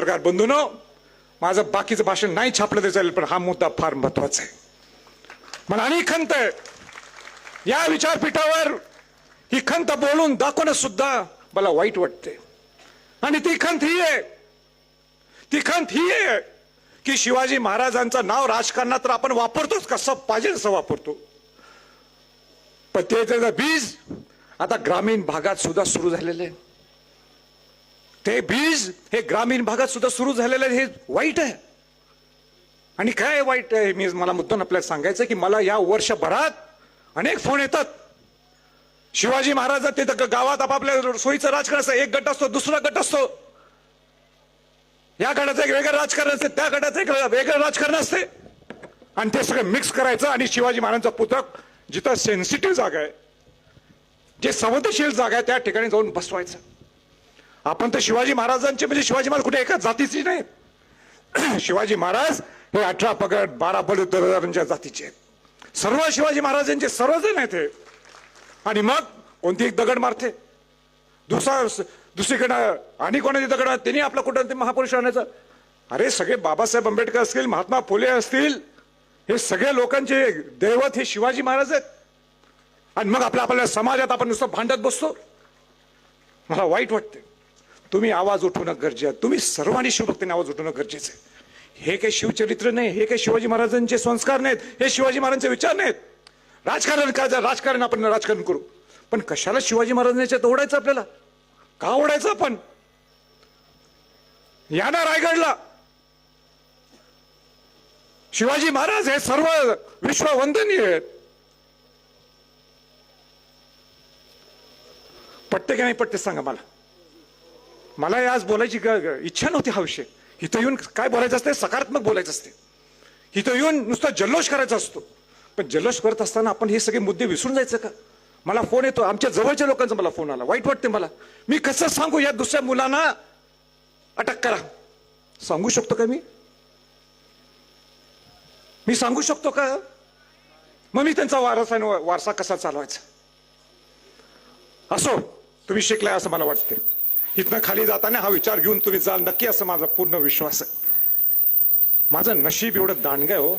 पत्रकार बंधूंनो, माझं बाकीचं भाषण नाही छापलं तरी चालेल, पण हा मुद्दा फार महत्वाचा आहे. मला आणि खंत आहे या विचारपीठावर ही खंत बोलून दाखवणं सुद्धा मला वाईट वाटते. आणि ती खंत ही आहे की शिवाजी महाराजांचं नाव राजकारणात तर आपण वापरतोच, कसं पाहिजे तसं वापरतो, पण त्याचं बीज आता ग्रामीण भागात सुद्धा सुरू झालेलं आहे. ते बीज हे ग्रामीण भागात सुद्धा सुरू झालेलं आहे. हे वाईट आहे. आणि काय वाईट आहे, मला मुद्दाम आपल्याला सांगायचं की मला या वर्षभरात अनेक फोन येतात. शिवाजी महाराज तिथं गावात आपापल्या सोयीचं राजकारण असतं. एक गट असतो, दुसरा गट असतो. या गटाचं एक वेगळं राजकारण असते, त्या गटाचं एक वेगळं राजकारण असते, आणि ते सगळं मिक्स करायचं आणि शिवाजी महाराजांचा पुतळा जिथं सेन्सिटिव्ह जागा आहे, जे संवेदनशील जागा आहे, त्या ठिकाणी जाऊन बसवायचं. आपण तर शिवाजी महाराजांचे म्हणजे शिवाजी महाराज कुठे एका जातीचे नाहीत. शिवाजी महाराज हे 18 पगड 12 बलुतेदारांच्या जातीचे आहेत. सर्व शिवाजी महाराजांचे सर्वजण आहेत हे. आणि मग कोणती एक दगड मारते, दुसरीकडे आणि कोणाची दगड, त्यांनी आपला कुठं महापुरुष आणायचा. अरे सगळे बाबासाहेब आंबेडकर असतील, महात्मा फुले असतील, हे सगळे लोकांचे दैवत हे शिवाजी महाराज आहेत. आणि मग आपल्या समाजात आपण नुसतं भांडत बसतो. मला वाईट वाटते. तुम्ही आवाज उठवणं गरजेचं आहे. तुम्ही सर्वांनी शिवभक्तीने आवाज उठवणं गरजेचं आहे. हे काही शिवचरित्र नाही, हे काही शिवाजी महाराजांचे संस्कार नाहीत, हे शिवाजी महाराजांचे विचार नाहीत. राजकारण करायचं, राजकारण आपण राजकारण करू, पण कशाला शिवाजी महाराजांच्या ओढायचं? आपल्याला का ओढायचं? आपण या ना रायगडला. शिवाजी महाराज हे सर्व विश्ववंदनीय आहेत. पटते की नाही पटते सांगा मला. मला आज बोलायची इच्छा नव्हती हा विषय. इथं येऊन काय बोलायचं असते? सकारात्मक बोलायचं असते. इथं येऊन नुसतं जल्लोष करायचा असतो. पण जल्लोष करत असताना आपण हे सगळे मुद्दे विसरून जायचं का? मला फोन येतो, आमच्या जवळच्या लोकांचा मला फोन आला. वाईट वाटते मला. मी कसं सांगू या दुसऱ्या मुलांना अटक करा? सांगू शकतो का मी सांगू शकतो का? मग मी त्यांचा वारसा कसा चालवायचा? असो, तुम्ही शिकलाय असं मला वाटते. इथनं खाली जाताना हा विचार घेऊन तुम्ही जाल नक्की, असं माझा पूर्ण विश्वास आहे. माझं नशीब एवढं दांडगं आहे हो.